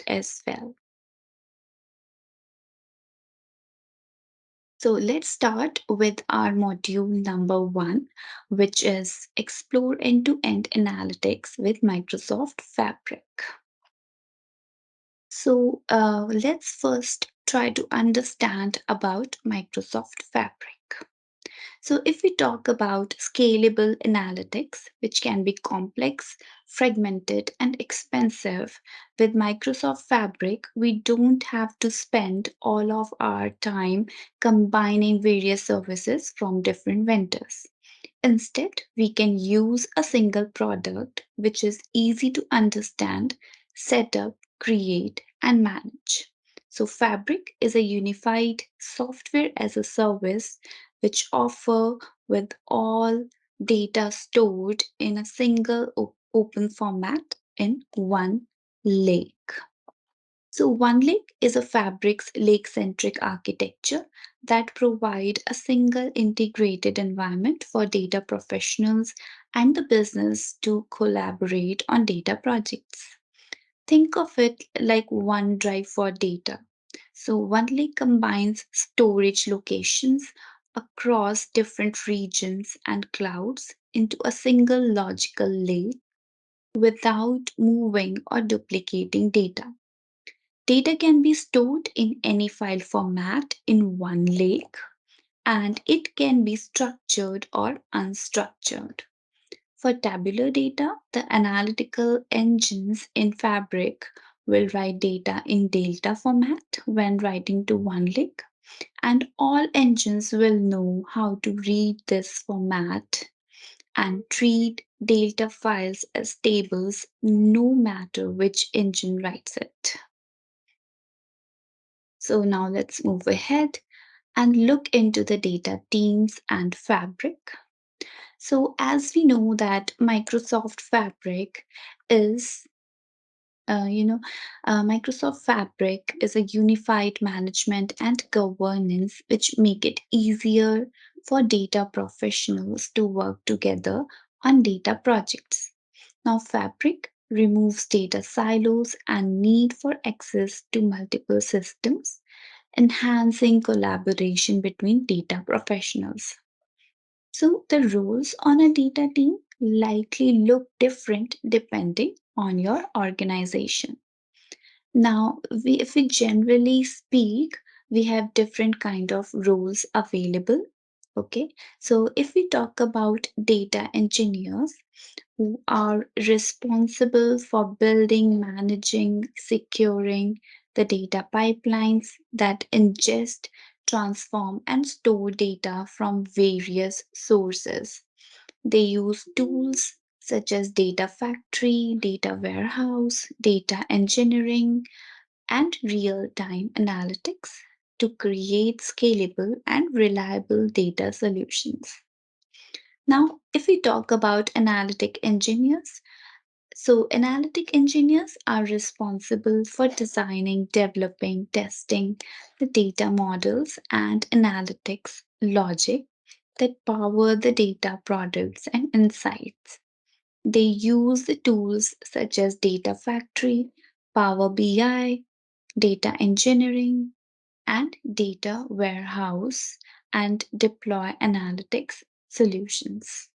as well. So let's start with our module number 1, which is Explore End-to-End Analytics with Microsoft Fabric. So let's first try to understand about Microsoft Fabric. So if we talk about scalable analytics, which can be complex, fragmented, and expensive, with Microsoft Fabric, we don't have to spend all of our time combining various services from different vendors. Instead, we can use a single product which is easy to understand, set up, create, and manage. So, Fabric is a unified software as a service which offer with all data stored in a single open format in one lake. So OneLake is a Fabric's lake-centric architecture that provide a single integrated environment for data professionals and the business to collaborate on data projects. Think of it like OneDrive for data. So OneLake combines storage locations across different regions and clouds into a single logical lake without moving or duplicating data. Data can be stored in any file format in one lake, and it can be structured or unstructured. For tabular data, the analytical engines in Fabric will write data in delta format when writing to one lake, and all engines will know how to read this format and treat delta files as tables no matter which engine writes it. So now let's move ahead and look into the data teams and Fabric. So as we know that Microsoft Fabric is Microsoft Fabric is a unified management and governance which make it easier for data professionals to work together on data projects. Now, Fabric removes data silos and need for access to multiple systems, enhancing collaboration between data professionals. So, the roles on a data team likely look different depending on your organization. Now, if we generally speak, we have different kind of roles available. Okay, so if we talk about data engineers who are responsible for building, managing, securing the data pipelines that ingest, transform, and store data from various sources. They use tools such as data factory, data warehouse, data engineering, and real time analytics to create scalable and reliable data solutions. Now, if we talk about analytic engineers, so analytic engineers are responsible for designing, developing, testing the data models and analytics logic that power the data products and insights. They use the tools such as Data Factory, Power BI, data engineering, and data warehouse and deploy analytics solutions.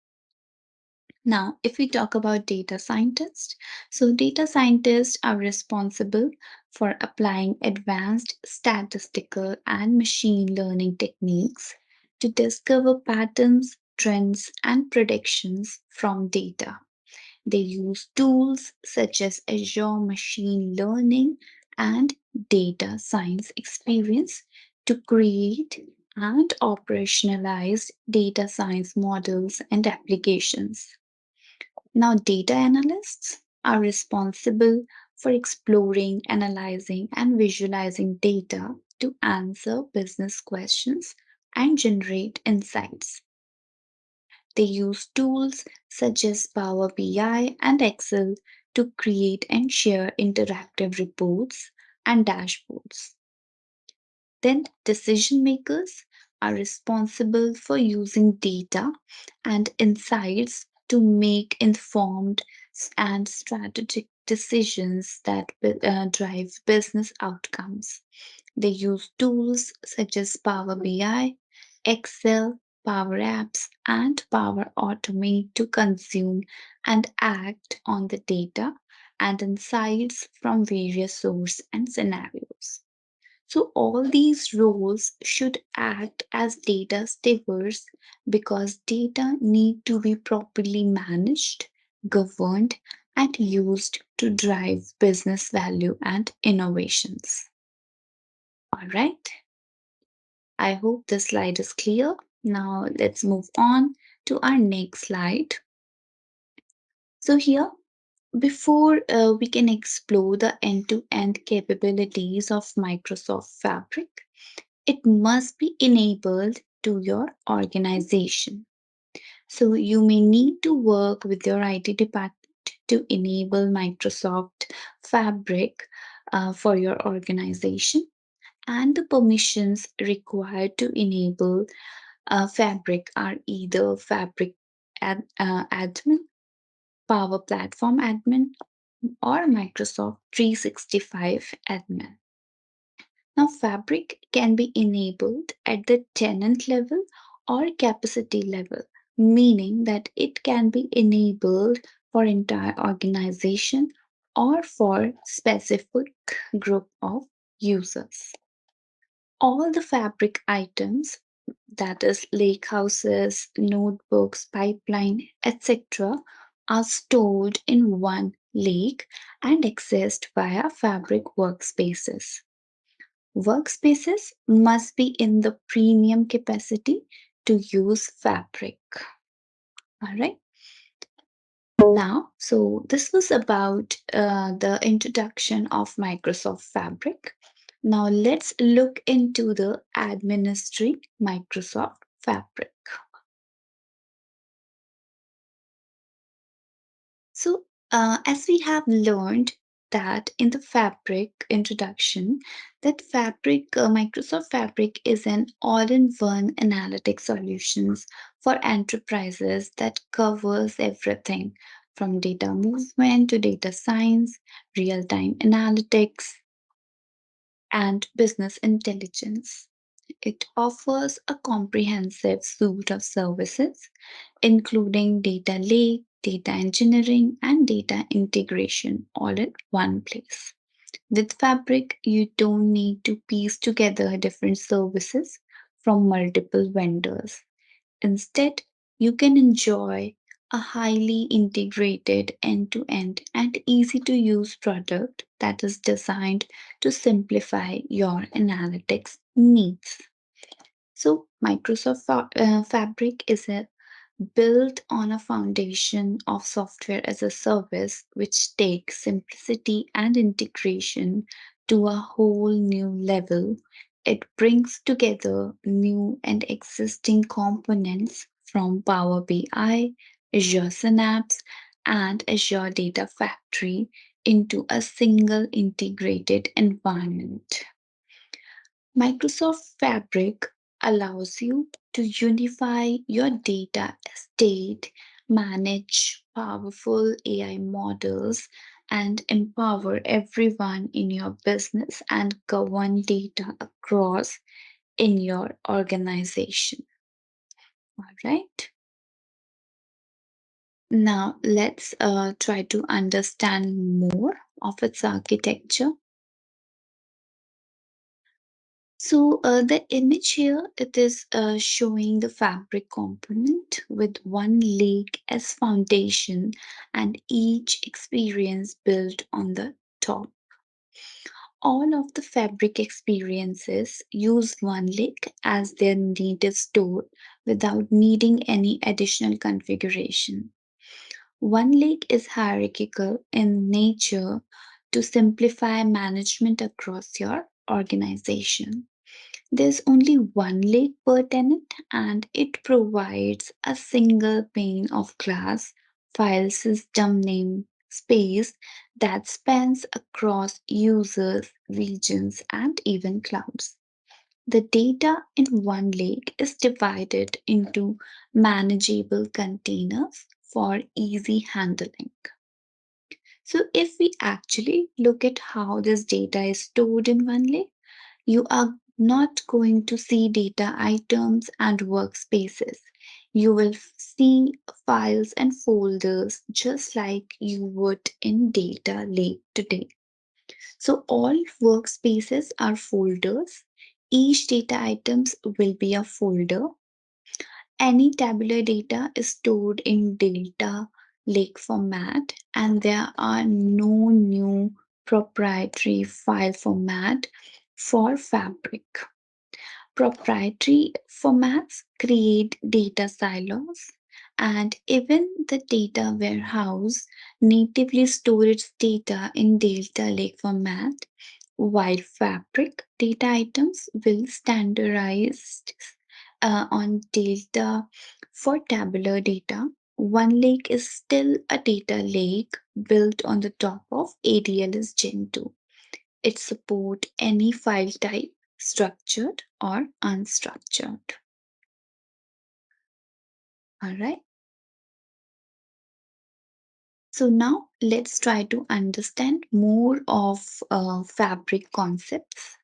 Now, if we talk about data scientists, so data scientists are responsible for applying advanced statistical and machine learning techniques to discover patterns, trends, and predictions from data. They use tools such as Azure Machine Learning and Data Science Experience to create and operationalize data science models and applications. Now, data analysts are responsible for exploring, analyzing, and visualizing data to answer business questions and generate insights. They use tools such as Power BI and Excel to create and share interactive reports and dashboards. Then, decision makers are responsible for using data and insights to make informed and strategic decisions that drive business outcomes. They use tools such as Power BI, Excel, Power Apps, and Power Automate to consume and act on the data and insights from various sources and scenarios. So, all these roles should act as data stewards because data need to be properly managed, governed, and used to drive business value and innovations. All right, I hope this slide is clear. Now, let's move on to our next slide. So, here, before we can explore the end to end capabilities of Microsoft Fabric, it must be enabled to your organization. So you may need to work with your IT department to enable Microsoft Fabric for your organization, and the permissions required to enable Fabric are either Fabric admin, Power Platform admin, or Microsoft 365 admin. Now, Fabric can be enabled at the tenant level or capacity level, meaning that it can be enabled for entire organization or for specific group of users. All the Fabric items, that is lakehouses, notebooks, pipeline, etc., are stored in one lake and accessed via Fabric workspaces. Workspaces must be in the premium capacity to use Fabric. All right. Now, so this was about the introduction of Microsoft Fabric. Now, let's look into the administering Microsoft Fabric. So, as we have learned that in the Fabric introduction, that Microsoft Fabric is an all-in-one analytic solutions for enterprises that covers everything from data movement to data science, real-time analytics, and business intelligence. It offers a comprehensive suite of services including data lake, data engineering, and data integration all in one place. With Fabric, you don't need to piece together different services from multiple vendors. Instead, you can enjoy a highly integrated end to end and easy to use product that is designed to simplify your analytics needs. So, Microsoft Fabric is a built on a foundation of software as a service, which takes simplicity and integration to a whole new level. It brings together new and existing components from Power BI, Azure Synapse, and Azure Data Factory into a single integrated environment. Microsoft Fabric allows you to unify your data estate, manage powerful AI models, and empower everyone in your business and govern data across in your organization. All right. Now let's try to understand more of its architecture. So the image here, it is showing the fabric component with one lake as foundation and each experience built on the top. All of the fabric experiences use one lake as their native store without needing any additional configuration. One lake is hierarchical in nature to simplify management across your organization. There's only one lake per tenant and it provides a single pane of glass file system name space that spans across users, regions, and even clouds. The data in one lake is divided into manageable containers for easy handling. So, if we actually look at how this data is stored in one lake, you are not going to see data items and workspaces. You will see files and folders just like you would in data lake today. So all workspaces are folders. Each data items will be a folder. Any tabular data is stored in data lake format, and there are no new proprietary file format for Fabric. Proprietary formats create data silos, and even the data warehouse natively stores data in data lake format, while Fabric data items will standardize on data for tabular data. One lake is still a data lake built on the top of ADLS Gen 2. It supports any file type, structured or unstructured. All right. So now let's try to understand more of fabric concepts.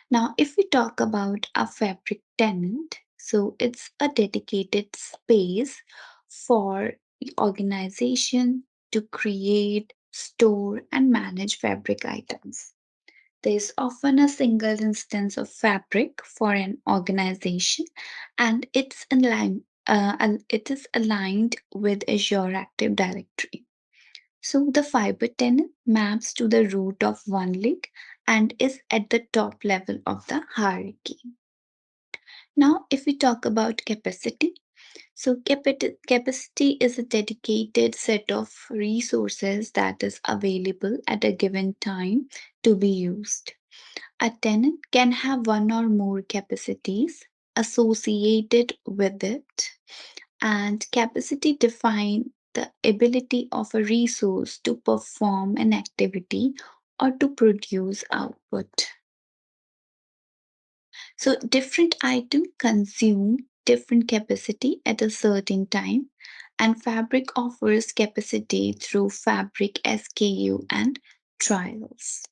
Now, if we talk about a fabric tenant, so it's a dedicated space for the organization to create, store, and manage fabric items. There is often a single instance of fabric for an organization, and it is aligned with Azure Active Directory. So the fiber tenant maps to the root of one link and is at the top level of the hierarchy. Now, if we talk about capacity, so capacity is a dedicated set of resources that is available at a given time to be used. A tenant can have one or more capacities associated with it, and capacity define the ability of a resource to perform an activity or to produce output. So different items consume different capacity at a certain time, and Fabric offers capacity through Fabric SKU and trials.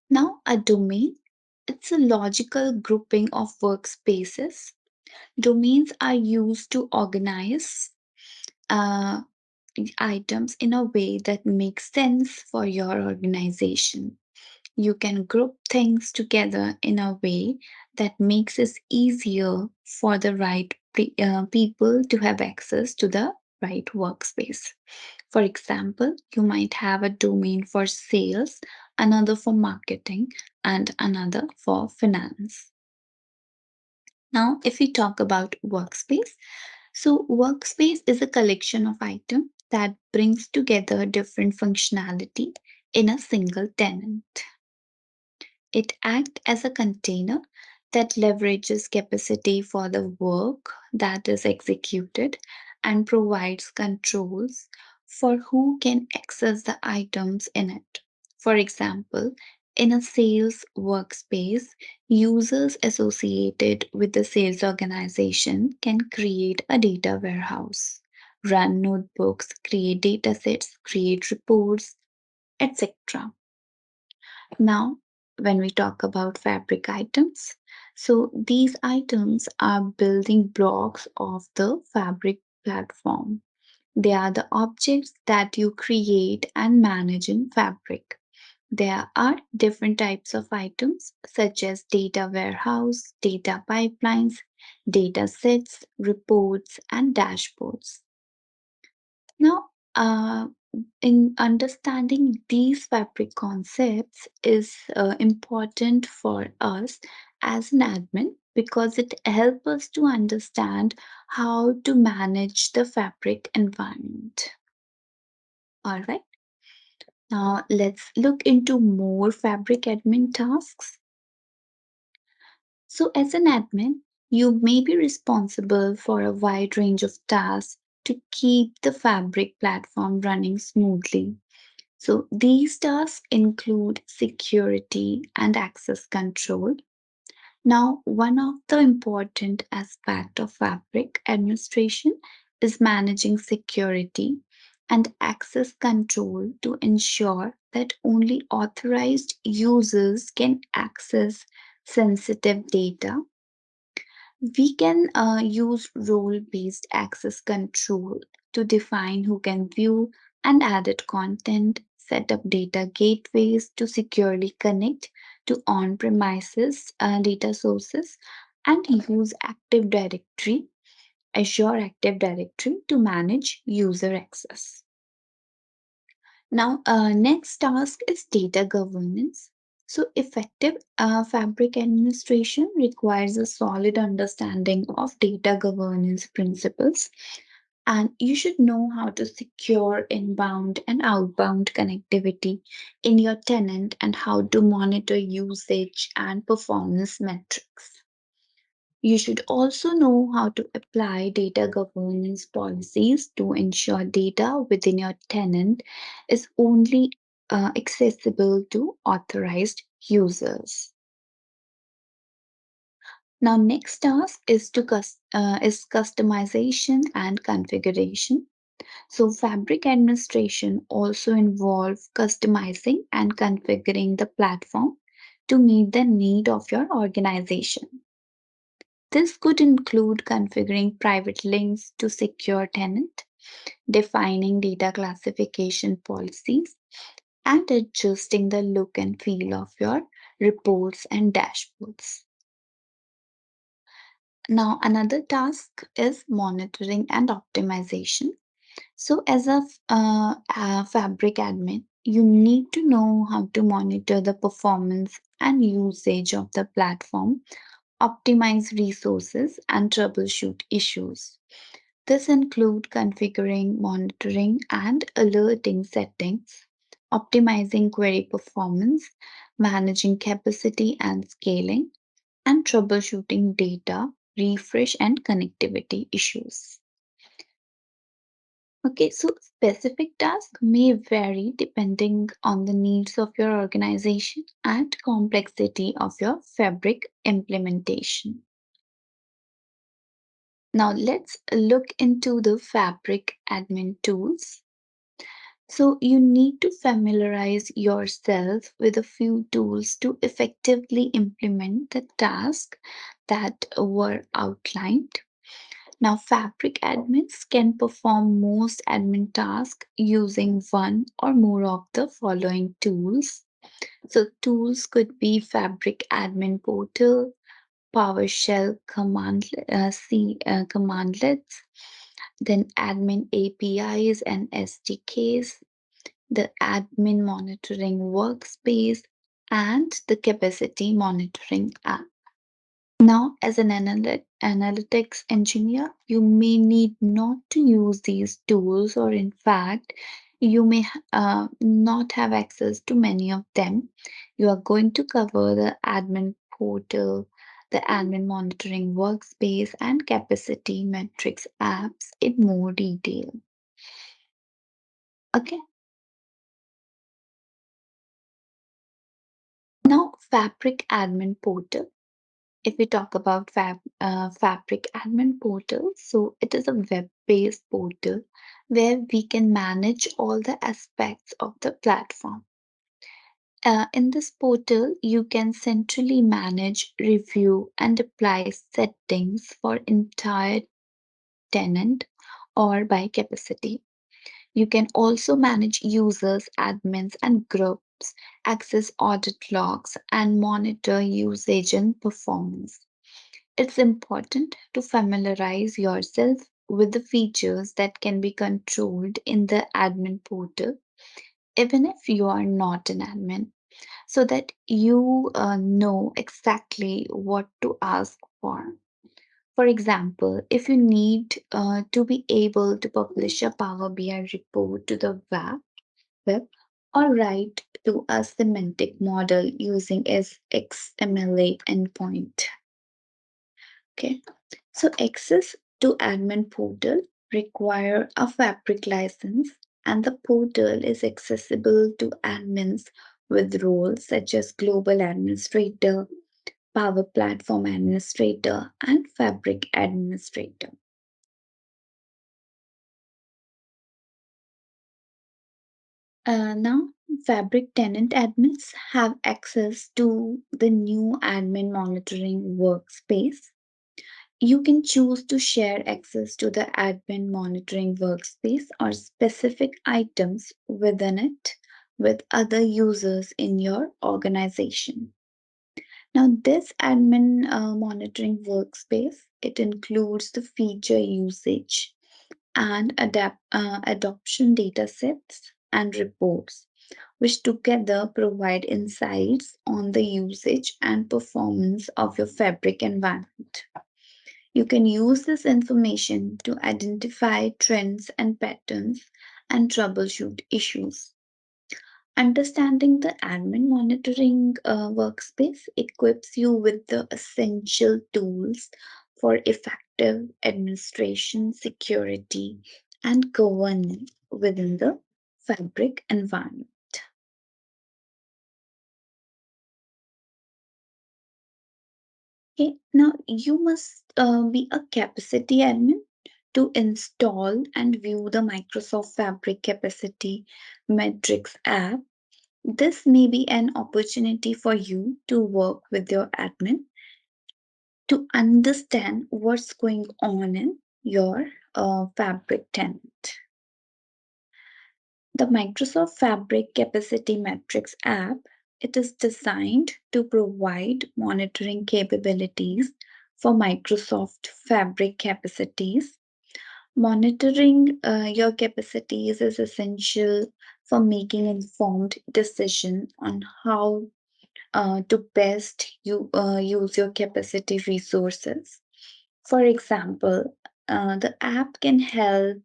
Now, a domain, it's a logical grouping of workspaces. Domains are used to organize uh, items in a way that makes sense for your organization. You can group things together in a way that makes it easier for the right people to have access to the right workspace. For example, you might have a domain for sales, another for marketing, and another for finance. Now, if we talk about workspace, so workspace is a collection of items that brings together different functionality in a single tenant. It acts as a container that leverages capacity for the work that is executed and provides controls for who can access the items in it. For example, in a sales workspace, users associated with the sales organization can create a data warehouse, run notebooks, create datasets, create reports, etc. Now, when we talk about fabric items, so these items are building blocks of the fabric platform. They are the objects that you create and manage in fabric. There are different types of items such as data warehouse, data pipelines, data sets, reports, and dashboards. Now, in understanding these fabric concepts is important for us as an admin because it helps us to understand how to manage the fabric environment. All right. Now let's look into more fabric admin tasks. So as an admin, you may be responsible for a wide range of tasks to keep the fabric platform running smoothly. So these tasks include security and access control. Now, one of the important aspect of fabric administration is managing security and access control to ensure that only authorized users can access sensitive data. We can use role based access control to define who can view and edit content, set up data gateways to securely connect to on premises data sources, and use Azure Active Directory to manage user access. Now, next task is data governance. So, effective fabric administration requires a solid understanding of data governance principles, and you should know how to secure inbound and outbound connectivity in your tenant and how to monitor usage and performance metrics. You should also know how to apply data governance policies to ensure data within your tenant is only accessible to authorized users. Now, next task is is customization and configuration. So, fabric administration also involves customizing and configuring the platform to meet the need of your organization. This could include configuring private links to secure tenant, defining data classification policies, and adjusting the look and feel of your reports and dashboards. Now, another task is monitoring and optimization. So, as a Fabric admin, you need to know how to monitor the performance and usage of the platform, optimize resources, and troubleshoot issues. This includes configuring, monitoring, and alerting settings, optimizing query performance, managing capacity and scaling, and troubleshooting data, refresh, and connectivity issues. Okay, so specific tasks may vary depending on the needs of your organization and complexity of your fabric implementation. Now let's look into the fabric admin tools. So you need to familiarize yourself with a few tools to effectively implement the task that were outlined. Now, Fabric admins can perform most admin tasks using one or more of the following tools. So, tools could be Fabric Admin Portal, PowerShell commandlets, then admin APIs and SDKs, the admin monitoring workspace, and the capacity monitoring app. Now, as an analytics engineer, you may need not to use these tools, or in fact, you may not have access to many of them. You are going to cover the admin portal, the admin monitoring workspace, and capacity metrics apps in more detail. Okay, now Fabric Admin Portal. If we talk about Fabric Admin Portal, so it is a web-based portal where we can manage all the aspects of the platform. In this portal, you can centrally manage, review, and apply settings for entire tenant or by capacity. You can also manage users, admins, and groups, access audit logs, and monitor usage and performance. It's important to familiarize yourself with the features that can be controlled in the admin portal, even if you are not an admin, so that you know exactly what to ask for. For example, if you need to be able to publish a Power BI report to the web or write to a semantic model using XML endpoint. Okay. So access to admin portal require a Fabric license, and the portal is accessible to admins with roles such as Global Administrator, Power Platform Administrator, and Fabric Administrator. Now, Fabric tenant admins have access to the new admin monitoring workspace. You can choose to share access to the admin monitoring workspace or specific items within it with other users in your organization. Now, this admin monitoring workspace, it includes the feature usage and adoption data sets and reports, which together provide insights on the usage and performance of your Fabric environment. You can use this information to identify trends and patterns and troubleshoot issues. Understanding the admin monitoring workspace equips you with the essential tools for effective administration, security, and governance within the Fabric environment. Okay, now you must be a capacity admin to install and view the Microsoft Fabric Capacity Metrics app. This may be an opportunity for you to work with your admin to understand what's going on in your Fabric tenant. The Microsoft Fabric Capacity Metrics app, it is designed to provide monitoring capabilities for Microsoft Fabric capacities. Monitoring your capacities is essential for making informed decision on how to best use your capacity resources. For example, the app can help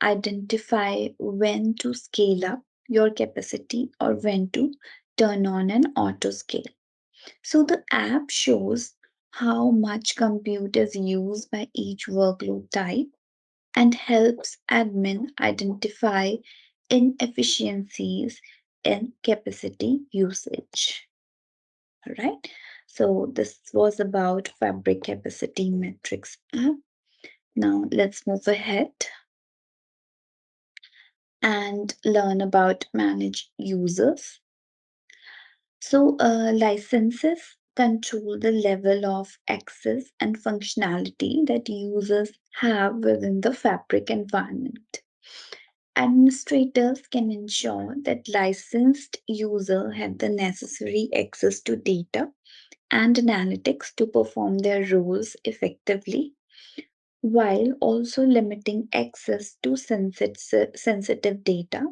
identify when to scale up your capacity or when to turn on an auto scale. So the app shows how much compute is used by each workload type and helps admin identify inefficiencies in capacity usage. All right. So this was about Fabric Capacity Metrics app. Now let's move ahead and learn about manage users. So licenses control the level of access and functionality that users have within the Fabric environment. Administrators can ensure that licensed users have the necessary access to data and analytics to perform their roles effectively, while also limiting access to sensitive data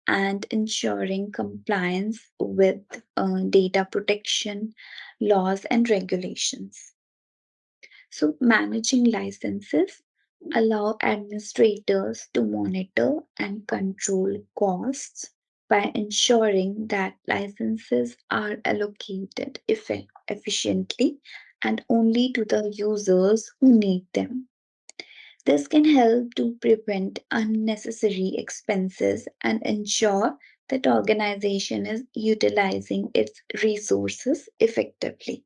and ensuring compliance with data protection laws and regulations. So, managing licenses allow administrators to monitor and control costs by ensuring that licenses are allocated efficiently and only to the users who need them. This can help to prevent unnecessary expenses and ensure that organization is utilizing its resources effectively.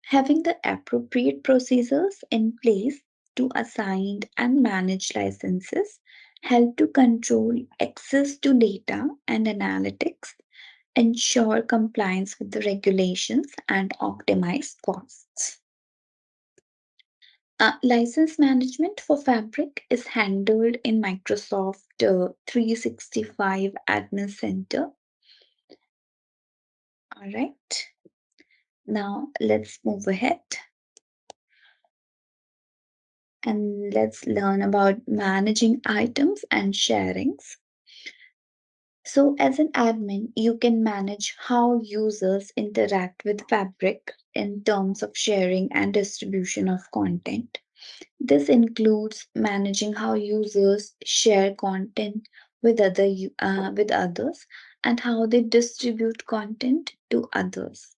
Having the appropriate procedures in place to assign and manage licenses help to control access to data and analytics, ensure compliance with the regulations, and optimize costs. License management for Fabric is handled in Microsoft 365 Admin Center. All right, now let's move ahead and let's learn about managing items and sharings. So, as an admin, you can manage how users interact with Fabric in terms of sharing and distribution of content. This includes managing how users share content with others and how they distribute content to others.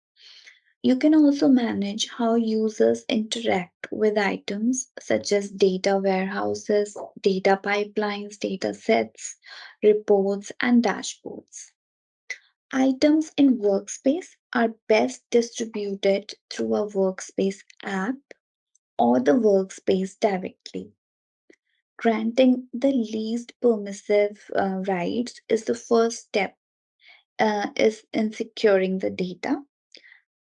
You can also manage how users interact with items such as data warehouses, data pipelines, data sets, reports, and dashboards. Items in Workspace are best distributed through a Workspace app or the Workspace directly. Granting the least permissive rights is the first step is in securing the data.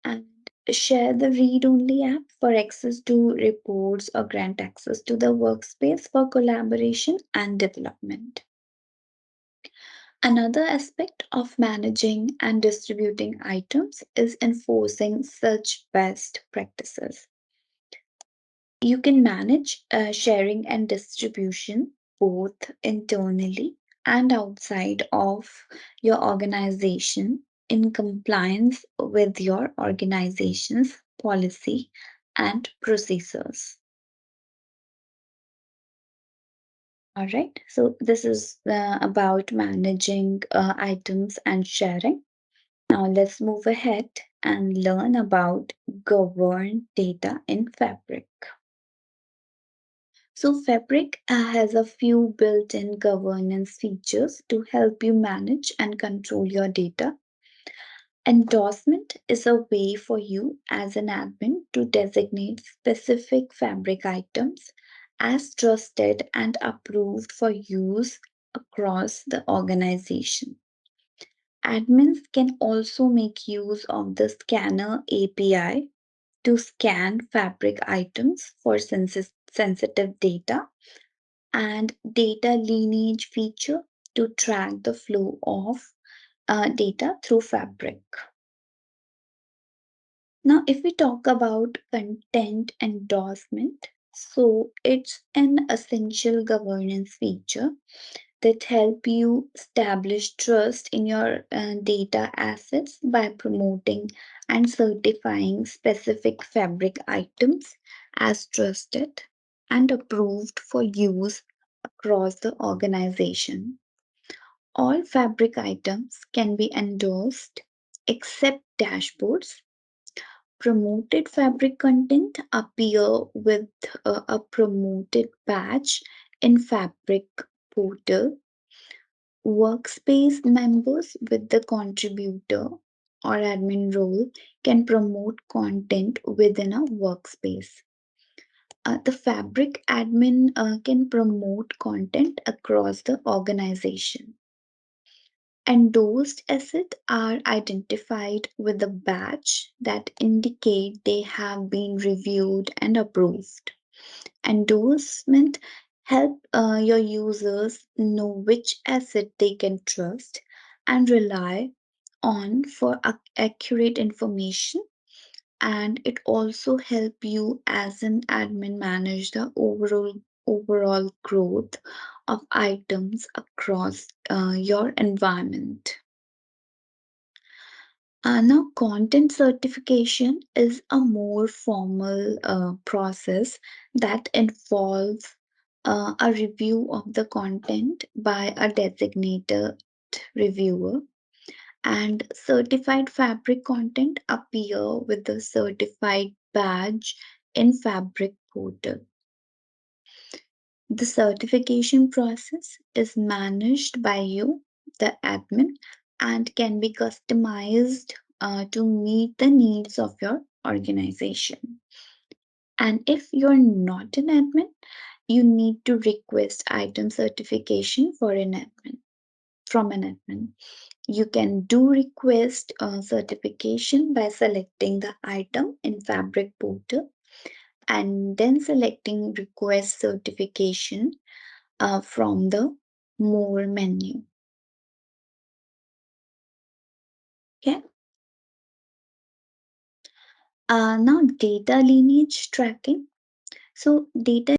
And share the read-only app for access to reports or grant access to the workspace for collaboration and development. Another aspect of managing and distributing items is enforcing such best practices. You can manage sharing and distribution both internally and outside of your organization in compliance with your organization's policy and procedures. All right, so this is about managing items and sharing. Now let's move ahead and learn about governed data in Fabric. So, Fabric has a few built in governance features to help you manage and control your data. Endorsement is a way for you as an admin to designate specific Fabric items as trusted and approved for use across the organization. Admins can also make use of the Scanner API to scan Fabric items for sensitive data and data lineage feature to track the flow of data through Fabric. Now, if we talk about content endorsement, so it's an essential governance feature that help you establish trust in your data assets by promoting and certifying specific Fabric items as trusted and approved for use across the organization. All Fabric items can be endorsed except dashboards. Promoted Fabric content appear with a promoted badge in Fabric portal. Workspace members with the contributor or admin role can promote content within a workspace. The Fabric admin can promote content across the organization. Endorsed assets are identified with a badge that indicate they have been reviewed and approved. Endorsement help your users know which asset they can trust and rely on for accurate information, and it also help you as an admin manage the overall growth of items across your environment. Now, content certification is a more formal process that involves a review of the content by a designated reviewer, and certified Fabric content appear with the certified badge in Fabric portal. The certification process is managed by you, the admin, and can be customized to meet the needs of your organization. And if you're not an admin, you need to request item certification for an admin from an admin. You can do request certification by selecting the item in Fabric portal and then selecting request certification from the more menu. Okay. Now data lineage tracking. So data